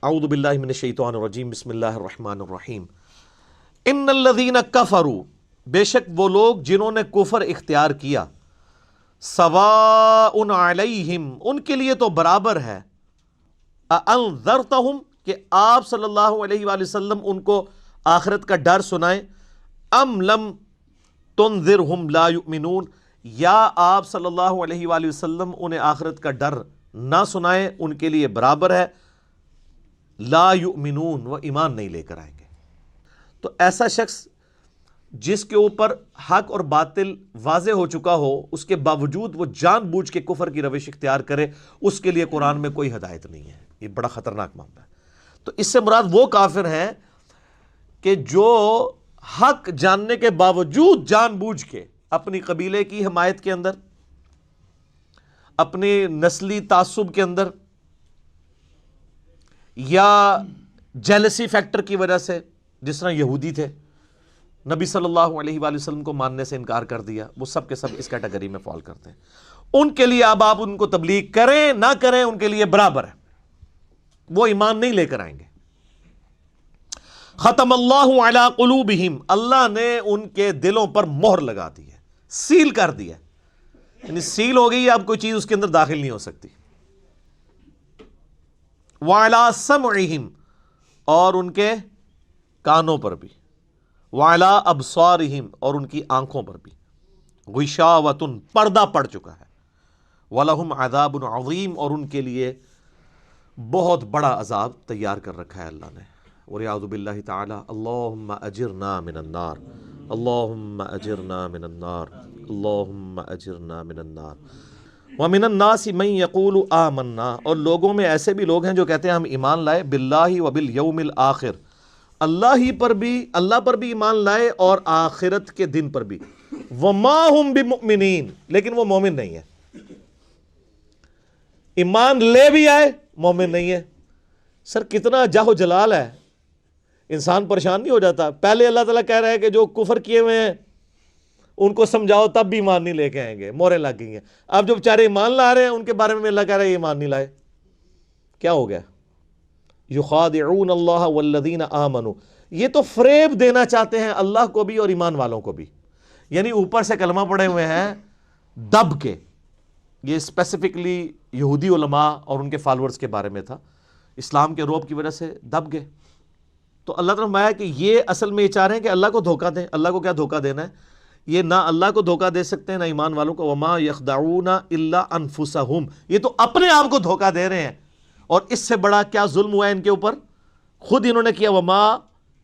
اعوذ باللہ من الشیطان الرجیم، بسم اللہ الرحمن الرحیم۔ ان الذین کفروا، بے شک وہ لوگ جنہوں نے کفر اختیار کیا، سواء علیہم، ان کے لیے تو برابر ہے، انذرتہم، کہ آپ صلی اللہ علیہ وآلہ وسلم ان کو آخرت کا ڈر سنائیں، ام لم تنذرہم لا یؤمنون، یا آپ صلی اللہ علیہ وآلہ وسلم انہیں آخرت کا ڈر نہ سنائیں، ان کے لیے برابر ہے، لا یؤمنون، وہ ایمان نہیں لے کر آئیں گے۔ تو ایسا شخص جس کے اوپر حق اور باطل واضح ہو چکا ہو، اس کے باوجود وہ جان بوجھ کے کفر کی روش اختیار کرے، اس کے لیے قرآن میں کوئی ہدایت نہیں ہے۔ یہ بڑا خطرناک معاملہ ہے۔ تو اس سے مراد وہ کافر ہیں کہ جو حق جاننے کے باوجود جان بوجھ کے اپنی قبیلے کی حمایت کے اندر، اپنی نسلی تعصب کے اندر، یا جیلسی فیکٹر کی وجہ سے، جس طرح یہودی تھے، نبی صلی اللہ علیہ وآلہ وسلم کو ماننے سے انکار کر دیا، وہ سب کے سب اس کیٹیگری میں فال کرتے ہیں۔ ان کے لیے اب آپ ان کو تبلیغ کریں نہ کریں، ان کے لیے برابر ہے، وہ ایمان نہیں لے کر آئیں گے۔ ختم اللہ علی قلوبہم، اللہ نے ان کے دلوں پر مہر لگا دی ہے، سیل کر دی ہے، یعنی سیل ہو گئی، اب کوئی چیز اس کے اندر داخل نہیں ہو سکتی۔ وعلی سمعہم، اور ان کے کانوں پر بھی، وعلی ابصارہم، اور ان کی آنکھوں پر بھی، غشاوۃ، پردہ پڑ چکا ہے، ولہم عذاب عظیم، اور ان کے لیے بہت بڑا عذاب تیار کر رکھا ہے اللہ نے۔ وَلِعَوْذُ بِاللَّهِ تَعَالَى اللہم اجرنا من النار، اللہم اجرنا من النار، اللہم اجرنا من النار۔ وَمِنَ النَّاسِ مَن يَقُولُ آمَنَّا، اور لوگوں میں ایسے بھی لوگ ہیں جو کہتے ہیں ہم ایمان لائے، باللہ وبالیوم الآخر، اللہ پر بھی ایمان لائے اور آخرت کے دن پر بھی، وَمَا هُم بِمُؤْمِنِينَ، لیکن وہ مومن نہیں ہے۔ ایمان لے بھی آئے، مومن نہیں ہے۔ سر کتنا جاہ و جلال ہے، انسان پریشان نہیں ہو جاتا؟ پہلے اللہ تعالیٰ کہہ رہا ہے کہ جو کفر کیے ہوئے ہیں ان کو سمجھاؤ، تب بھی ایمان نہیں لے کے آئیں گے، موریں لگ گئی ہیں۔ اب جو بیچارے ایمان لا رہے ہیں ان کے بارے میں اللہ کہہ رہا ہے یہ ایمان نہیں لائے۔ کیا ہو گیا؟ یخادعون اللہ والذین آمنوا، یہ تو فریب دینا چاہتے ہیں اللہ کو بھی اور ایمان والوں کو بھی، یعنی اوپر سے کلمہ پڑے ہوئے ہیں دب کے۔ یہ اسپیسیفکلی یہودی علماء اور ان کے فالورز کے بارے میں تھا، اسلام کے روب کی وجہ سے دب گئے۔ تو اللہ تعالیٰ نے فرمایا کہ یہ اصل میں یہ چاہ رہے ہیں کہ اللہ کو دھوکہ دیں۔ اللہ کو کیا دھوکہ دینا ہے؟ یہ نہ اللہ کو دھوکہ دے سکتے ہیں نہ ایمان والوں کو۔ وما یخدعون الا انفسہم، یہ تو اپنے آپ کو دھوکہ دے رہے ہیں، اور اس سے بڑا کیا ظلم ہوا ہے ان کے اوپر؟ خود انہوں نے کیا، وما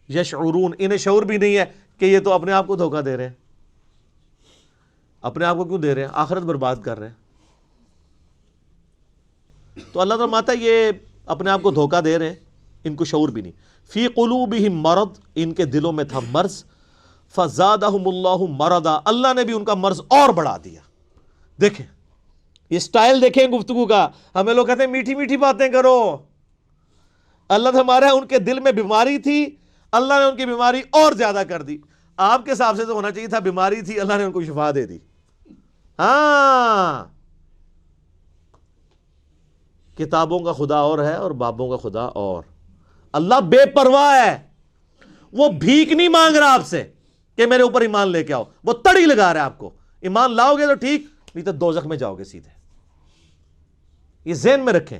یشعرون، انہیں شعور بھی نہیں ہے کہ یہ تو اپنے آپ کو دھوکہ دے رہے ہیں۔ اپنے آپ کو کیوں دے رہے ہیں؟ آخرت برباد کر رہے ہیں۔ تو اللہ تعالیٰ ماتا یہ اپنے آپ کو دھوکہ دے رہے ہیں، ان کو شعور بھی نہیں۔ فی قلوبہم مرض، ان کے دلوں میں تھا مرض، فزادہم اللہ مرضا، اللہ نے بھی ان کا مرض اور بڑھا دیا۔ دیکھیں یہ سٹائل، دیکھیں گفتگو کا۔ ہمیں لوگ کہتے ہیں میٹھی میٹھی باتیں کرو، اللہ تو ہمارا ان کے دل میں بیماری تھی، اللہ نے ان کی بیماری اور زیادہ کر دی۔ آپ کے حساب سے تو ہونا چاہیے تھا بیماری تھی، اللہ نے ان کو شفا دے دی۔ ہاں، کتابوں کا خدا اور ہے اور بابوں کا خدا اور۔ اللہ بے پرواہ ہے، وہ بھیک نہیں مانگ رہا آپ سے کہ میرے اوپر ایمان لے کے آؤ، وہ تڑی لگا رہا ہے آپ کو۔ ایمان لاؤ گے تو ٹھیک، نہیں تو دوزخ میں جاؤ گے سیدھے۔ یہ ذہن میں رکھیں۔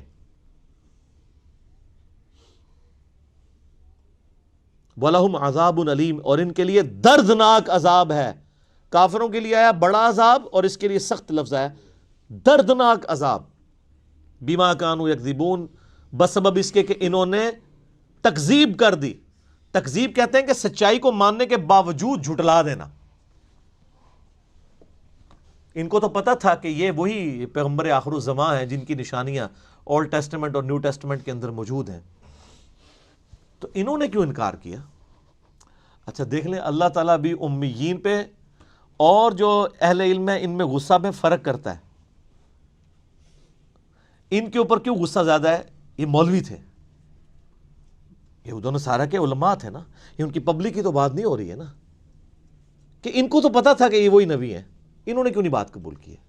وَلَهُمْ عَذَابٌ عَلِيمٌ، اور ان کے لیے دردناک عذاب ہے۔ کافروں کے لیے آیا بڑا عذاب، اور اس کے لیے سخت لفظ ہے دردناک عذاب۔ بِمَا كَانُوا يَكْذِبُونَ، بسبب اس کے کہ انہوں نے تکذیب کر دی۔ تکذیب کہتے ہیں کہ سچائی کو ماننے کے باوجود جھٹلا دینا۔ ان کو تو پتا تھا کہ یہ وہی پیغمبر آخر الزمان ہیں جن کی نشانیاں اولڈ ٹیسٹمنٹ اور نیو ٹیسٹمنٹ کے اندر موجود ہیں، تو انہوں نے کیوں انکار کیا؟ اچھا دیکھ لیں، اللہ تعالیٰ بھی امیین پہ اور جو اہل علم ہے ان میں غصہ میں فرق کرتا ہے۔ ان کے اوپر کیوں غصہ زیادہ ہے؟ یہ مولوی تھے، یہود و نصارہ کے علماء تھے نا، یہ ان کی پبلک کی تو بات نہیں ہو رہی ہے نا، کہ ان کو تو پتا تھا کہ یہ وہی نبی ہیں، انہوں نے کیوں نہیں بات قبول کی ہے؟